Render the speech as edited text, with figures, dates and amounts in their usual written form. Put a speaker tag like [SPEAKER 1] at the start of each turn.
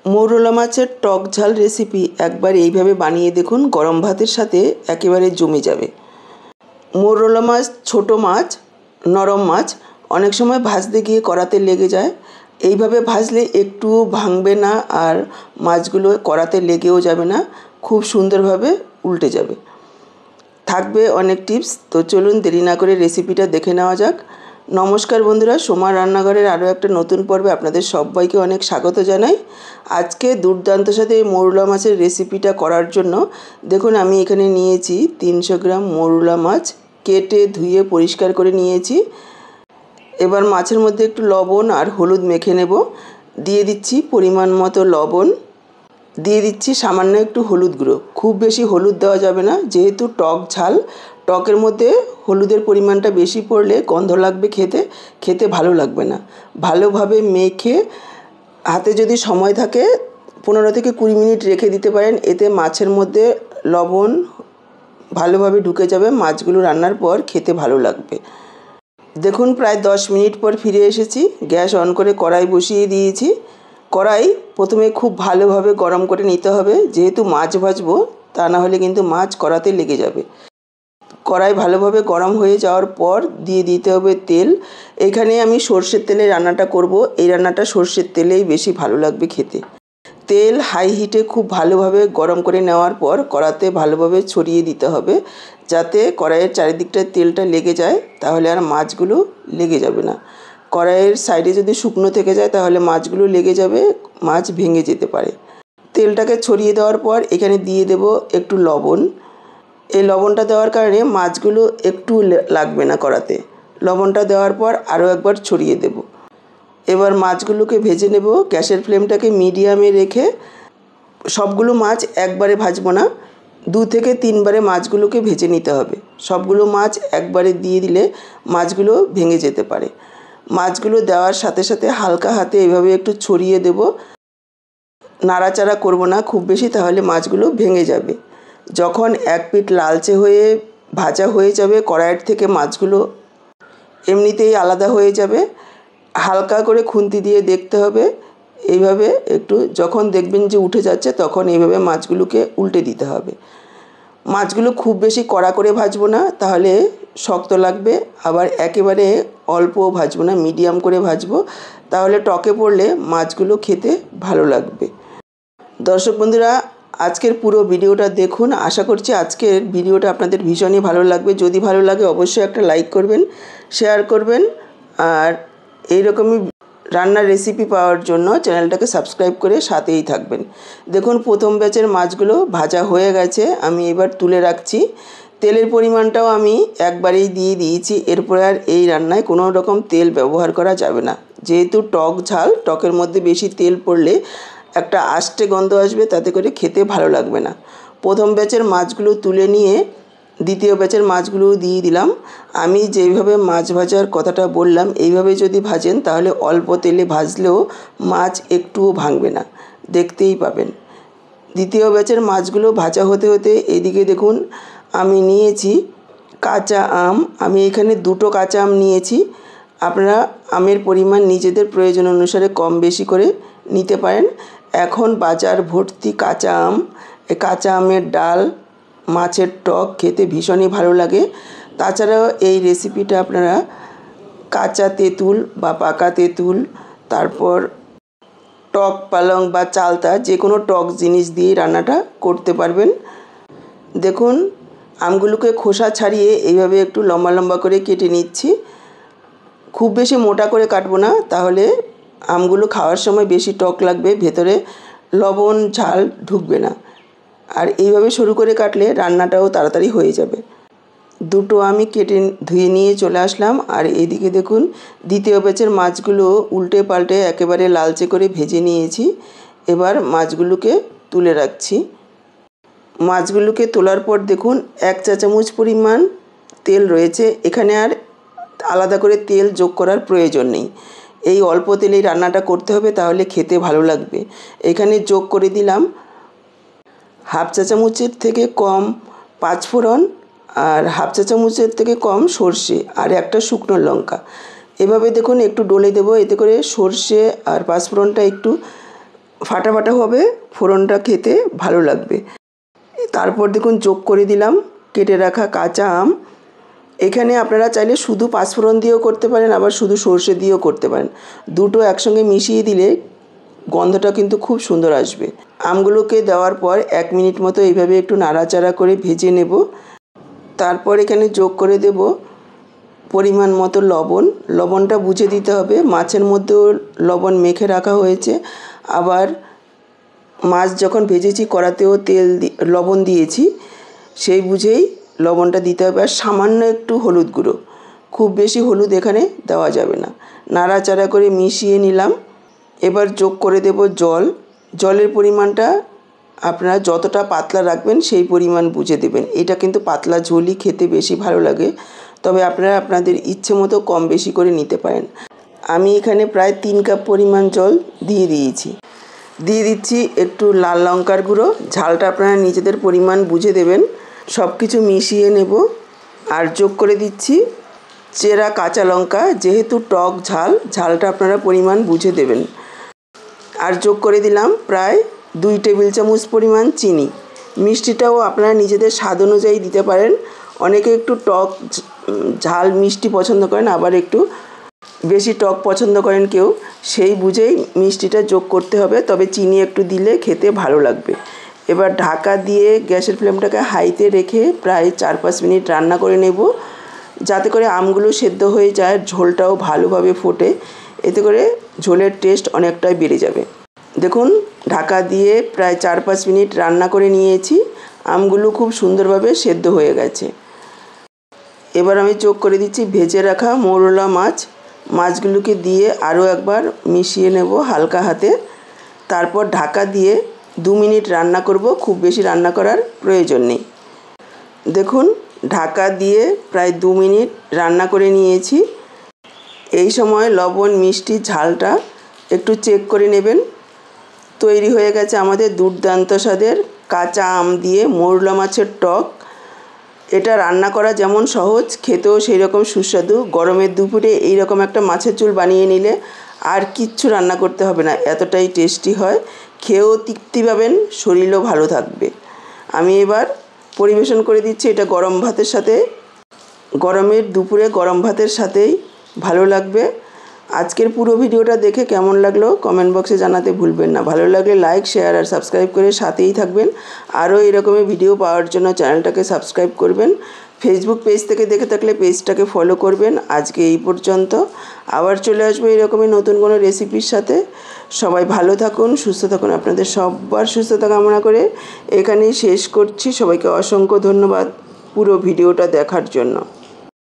[SPEAKER 1] মৌরলা মাছের টক ঝাল রেসিপি একবার এইভাবে বানিয়ে দেখুন, গরম ভাতের সাথে একেবারে জমে যাবে। মৌরলা মাছ ছোট মাছ, নরম মাছ, অনেক সময় ভাজতে গিয়ে কড়াতে লেগে যায়। এইভাবে ভাজলে একটুও ভাঙবে না আর মাছগুলো কড়াতে লেগেও যাবে না, খুব সুন্দরভাবে উল্টে যাবে। থাকবে অনেক টিপস, তো চলুন দেরি না করে রেসিপিটা দেখে নেওয়া যাক। নমস্কার বন্ধুরা, সোমার রান্নাঘরের আরও একটা নতুন পর্বে আপনাদের সবাইকে অনেক স্বাগত জানাই। আজকে দুর্দান্ত সাথে এই মৌরলা মাছের রেসিপিটা করার জন্য দেখুন আমি এখানে নিয়েছি 300 গ্রাম মৌরলা মাছ, কেটে ধুয়ে পরিষ্কার করে নিয়েছি। এবার মাছের মধ্যে একটু লবণ আর হলুদ মেখে নেব। দিয়ে দিচ্ছি পরিমাণ মতো লবণ, দিয়ে দিচ্ছি সামান্য একটু হলুদ গুঁড়ো। খুব বেশি হলুদ দেওয়া যাবে না, যেহেতু টক ঝাল, টকের মধ্যে হলুদের পরিমাণটা বেশি পড়লে গন্ধ লাগবে, খেতে ভালো লাগবে না। ভালোভাবে মেখে হাতে যদি সময় থাকে 15 থেকে 20 মিনিট রেখে দিতে পারেন, এতে মাছের মধ্যে লবণ ভালোভাবে ঢুকে যাবে, মাছগুলো রান্নার পর খেতে ভালো লাগবে। দেখুন প্রায় 10 মিনিট পর ফিরে এসেছি। গ্যাস অন করে কড়াই বসিয়ে দিয়েছি। কড়াই প্রথমে খুব ভালোভাবে গরম করে নিতে হবে, যেহেতু মাছ ভাজবো, তা না হলে কিন্তু মাছ কড়াতে লেগে যাবে। কড়াই ভালোভাবে গরম হয়ে যাওয়ার পর দিয়ে দিতে হবে তেল। এখানে আমি সর্ষের তেলে রান্নাটা করব। এই রান্নাটা সর্ষের তেলেই বেশি ভালো লাগবে খেতে। তেল হাই হিটে খুব ভালোভাবে গরম করে নেওয়ার পর কড়াতে ভালোভাবে ছড়িয়ে দিতে হবে, যাতে কড়াইয়ের চারিদিকটা তেলটা লেগে যায়, তাহলে আর মাছগুলো লেগে যাবে না। কড়াইয়ের সাইডে যদি শুকনো থেকে যায় তাহলে মাছগুলো লেগে যাবে, মাছ ভেঙে যেতে পারে। তেলটাকে ছড়িয়ে দেওয়ার পর এখানে দিয়ে দেব একটু লবণ। এই লবণটা দেওয়ার কারণে মাছগুলো একটু লাগবে না কড়াতে। লবণটা দেওয়ার পর আরও একবার ছড়িয়ে দেব। এবার মাছগুলোকে ভেজে নেব। গ্যাসের ফ্লেমটাকে মিডিয়ামে রেখে সবগুলো মাছ একবারে ভাজবো না, 2 থেকে 3 বারে মাছগুলোকে ভেজে নিতে হবে। সবগুলো মাছ একবারে দিয়ে দিলে মাছগুলো ভেঙে যেতে পারে। মাছগুলো দেওয়ার সাথে সাথে হালকা হাতে এভাবে একটু ছড়িয়ে দেব, নাড়াচাড়া করব না খুব বেশি, তাহলে মাছগুলো ভেঙে যাবে। যখন এক পিঠ লালচে হয়ে ভাজা হয়ে যাবে, কড়াইয়ের থেকে মাছগুলো এমনিতেই আলাদা হয়ে যাবে। হালকা করে খুন্তি দিয়ে দেখতে হবে, এইভাবে একটু যখন দেখবেন যে উঠে যাচ্ছে তখন এইভাবে মাছগুলোকে উল্টে দিতে হবে। মাছগুলো খুব বেশি কড়া করে ভাজবো না, তাহলে শক্ত লাগবে। আবার একেবারে অল্প ভাজবো না, মিডিয়াম করে ভাজবো, তাহলে টকে পড়লে মাছগুলো খেতে ভালো লাগবে। দর্শক বন্ধুরা, আজকের পুরো ভিডিওটা দেখুন। আশা করছি আজকের ভিডিওটা আপনাদের ভীষণই ভালো লাগবে। যদি ভালো লাগে অবশ্যই একটা লাইক করবেন, শেয়ার করবেন, আর এইরকমই রান্নার রেসিপি পাওয়ার জন্য চ্যানেলটাকে সাবস্ক্রাইব করে সাথেই থাকবেন। দেখুন প্রথম ব্যাচের মাছগুলো ভাজা হয়ে গেছে, আমি এবার তুলে রাখছি। তেলের পরিমাণটাও আমি একবারেই দিয়ে দিয়েছি। এরপর আর এই রান্নায় কোনো রকম তেল ব্যবহার করা যাবে না, যেহেতু টক ঝাল, টকের মধ্যে বেশি তেল পড়লে একটা আষ্টে গন্ধ আসবে, তাতে করে খেতে ভালো লাগবে না। প্রথম ব্যাচের মাছগুলো তুলে নিয়ে দ্বিতীয় ব্যাচের মাছগুলোও দিয়ে দিলাম। আমি যেইভাবে মাছ ভাজার কথাটা বললাম, এইভাবে যদি ভাজেন তাহলে অল্প তেলে ভাজলেও মাছ একটুও ভাঙবে না, দেখতেই পাবেন। দ্বিতীয় ব্যাচের মাছগুলো ভাজা হতে হতে এদিকে দেখুন আমি নিয়েছি কাঁচা আম। আমি এখানে 2টো কাঁচা আম নিয়েছি। আপনারা আমের পরিমাণ নিজেদের প্রয়োজন অনুসারে কম বেশি করে নিতে পারেন। এখন বাজার ভর্তি কাঁচা আম। এই কাঁচা আমের ডাল, মাছের টক খেতে ভীষণই ভালো লাগে। তাছাড়াও এই রেসিপিটা আপনারা কাঁচা তেঁতুল বা পাকা তেঁতুল, তারপর টক পালং বা চালতা, যে কোনো টক জিনিস দিয়ে রান্নাটা করতে পারবেন। দেখুন আমগুলোকে খোসা ছাড়িয়ে এইভাবে একটু লম্বা লম্বা করে কেটে নিচ্ছি। খুব বেশি মোটা করে কাটবো না, তাহলে আমগুলো খাওয়ার সময় বেশি টক লাগবে, ভেতরে লবণ ঝাল ঢুকবে না। আর এইভাবে সরু করে কাটলে রান্নাটাও তাড়াতাড়ি হয়ে যাবে। 2টো আমি কেটে ধুয়ে নিয়ে চলে আসলাম। আর এদিকে দেখুন দ্বিতীয় ব্যাচের মাছগুলো উল্টে পাল্টে একেবারে লালচে করে ভেজে নিয়েছি। এবার মাছগুলোকে তুলে রাখছি। মাছগুলোকে তোলার পর দেখুন 1 চা চামচ পরিমাণ তেল রয়েছে। এখানে আর আলাদা করে তেল যোগ করার প্রয়োজন নেই, এই অল্প তেলেই রান্নাটা করতে হবে, তাহলে খেতে ভালো লাগবে। এখানে যোগ করে দিলাম 1/2 চা চামচের থেকে কম 5 ফোড়ন, আর 1/2 চা চামচের থেকে কম সর্ষে, আর একটা শুকনো লঙ্কা। এভাবে দেখুন একটু ডলে দেবো, এতে করে সর্ষে আর 5 ফোড়নটা একটু ফাটা ফাটা হবে, ফোড়নটা খেতে ভালো লাগবে। তারপর দেখুন যোগ করে দিলাম কেটে রাখা কাঁচা আম। এখানে আপনারা চাইলে শুধু পাঁচফোড়ন দিয়েও করতে পারেন, আবার শুধু সর্ষে দিয়েও করতে পারেন। দুটো একসঙ্গে মিশিয়ে দিলে গন্ধটা কিন্তু খুব সুন্দর আসবে। আমগুলোকে দেওয়ার পর 1 মিনিট মতো এইভাবে একটু নাড়াচাড়া করে ভেজে নেব। তারপর এখানে যোগ করে দেব পরিমাণ মতো লবণ। লবণটা বুঝে দিতে হবে, মাছের মধ্যেও লবণ মেখে রাখা হয়েছে। আবার মাছ যখন ভেজেছি কড়াতেও লবণ দিয়েছি, সেই বুঝেই লবণটা দিতে হবে। আর সামান্য একটু হলুদ গুঁড়ো, খুব বেশি হলুদ এখানে দেওয়া যাবে না। নাড়াচাড়া করে মিশিয়ে নিলাম। এবার যোগ করে দেব জল। জলের পরিমাণটা আপনারা যতটা পাতলা রাখবেন সেই পরিমাণ বুঝে দেবেন। এটা কিন্তু পাতলা ঝোলই খেতে বেশি ভালো লাগে, তবে আপনারা আপনাদের ইচ্ছে মতো কম বেশি করে নিতে পারেন। আমি এখানে প্রায় 3 কাপ পরিমাণ জল দিয়ে দিয়েছি। দিয়ে দিচ্ছি একটু লাল লঙ্কার গুঁড়ো। ঝালটা আপনারা নিজেদের পরিমাণ বুঝে দেবেন। সব কিছু মিশিয়ে নেব। আর যোগ করে দিচ্ছি চেরা কাঁচা লঙ্কা। যেহেতু টক ঝাল, ঝালটা আপনারা পরিমাণ বুঝে দেবেন। আর যোগ করে দিলাম প্রায় 2 টেবিল চামচ পরিমাণ চিনি। মিষ্টিটাও আপনারা নিজেদের স্বাদ অনুযায়ী দিতে পারেন। অনেকে একটু টক ঝাল মিষ্টি পছন্দ করেন, আবার একটু বেশি টক পছন্দ করেন কেউ, সেই বুঝেই মিষ্টিটা যোগ করতে হবে। তবে চিনি একটু দিলে খেতে ভালো লাগবে। এবার ঢাকা দিয়ে গ্যাসের ফ্লেমটাকে হাইতে রেখে প্রায় 4-5 মিনিট রান্না করে নেব, যাতে করে আমগুলো সেদ্ধ হয়ে যায়, ঝোলটাও ভালোভাবে ফোটে। এতে করে ঝোলের টেস্ট অনেকটাই বেড়ে যাবে। দেখুন ঢাকা দিয়ে প্রায় 4-5 মিনিট রান্না করে নিয়েছি। আমগুলো খুব সুন্দরভাবে সেদ্ধ হয়ে গেছে। এবার আমি যোগ করে দিচ্ছি ভেজে রাখা মৌরলা মাছ। মাছগুলোকে দিয়ে আরও একবার মিশিয়ে নেব হালকা হাতে। তারপর ঢাকা দিয়ে 2 মিনিট রান্না করব, খুব বেশি রান্না করার প্রয়োজন নেই। দেখুন ঢাকা দিয়ে প্রায় 2 মিনিট রান্না করে নিয়েছি। এই সময় লবণ মিষ্টি ঝালটা একটু চেক করে নেবেন। তৈরি হয়ে গেছে আমাদের দুর্দান্ত স্বাদের কাঁচা আম দিয়ে মৌরলা মাছের টক। এটা রান্না করা যেমন সহজ, খেতেও সেই রকম সুস্বাদু। গরমের দুপুরে এই রকম একটা মাছের ঝোল বানিয়ে নিলে আর কিচ্ছু রান্না করতে হবে না, এতটাই টেস্টি হয়। খেয়েও তৃপ্তি পাবেন, শরীরও ভালো থাকবে। আমি এবার পরিবেশন করে দিচ্ছি। এটা গরম ভাতের সাথে, গরমের দুপুরে গরম ভাতের সাথেই ভালো লাগবে। আজকের পুরো ভিডিওটা দেখে কেমন লাগলো কমেন্ট বক্সে জানাতে ভুলবেন না। ভালো লাগলে লাইক, শেয়ার আর সাবস্ক্রাইব করে সাথেই থাকবেন। আরও এরকমই ভিডিও পাওয়ার জন্য চ্যানেলটাকে সাবস্ক্রাইব করবেন। ফেসবুক পেজ থেকে দেখে থাকলে পেজটাকে ফলো করবেন। আজকে এই পর্যন্ত, আবার চলে আসবো এরকমই নতুন কোনো রেসিপির সাথে। সবাই ভালো থাকুন, সুস্থ থাকুন। আপনাদের সবার সুস্থতা কামনা করে এখানেই শেষ করছি। সবাইকে অসংখ্য ধন্যবাদ পুরো ভিডিওটা দেখার জন্য।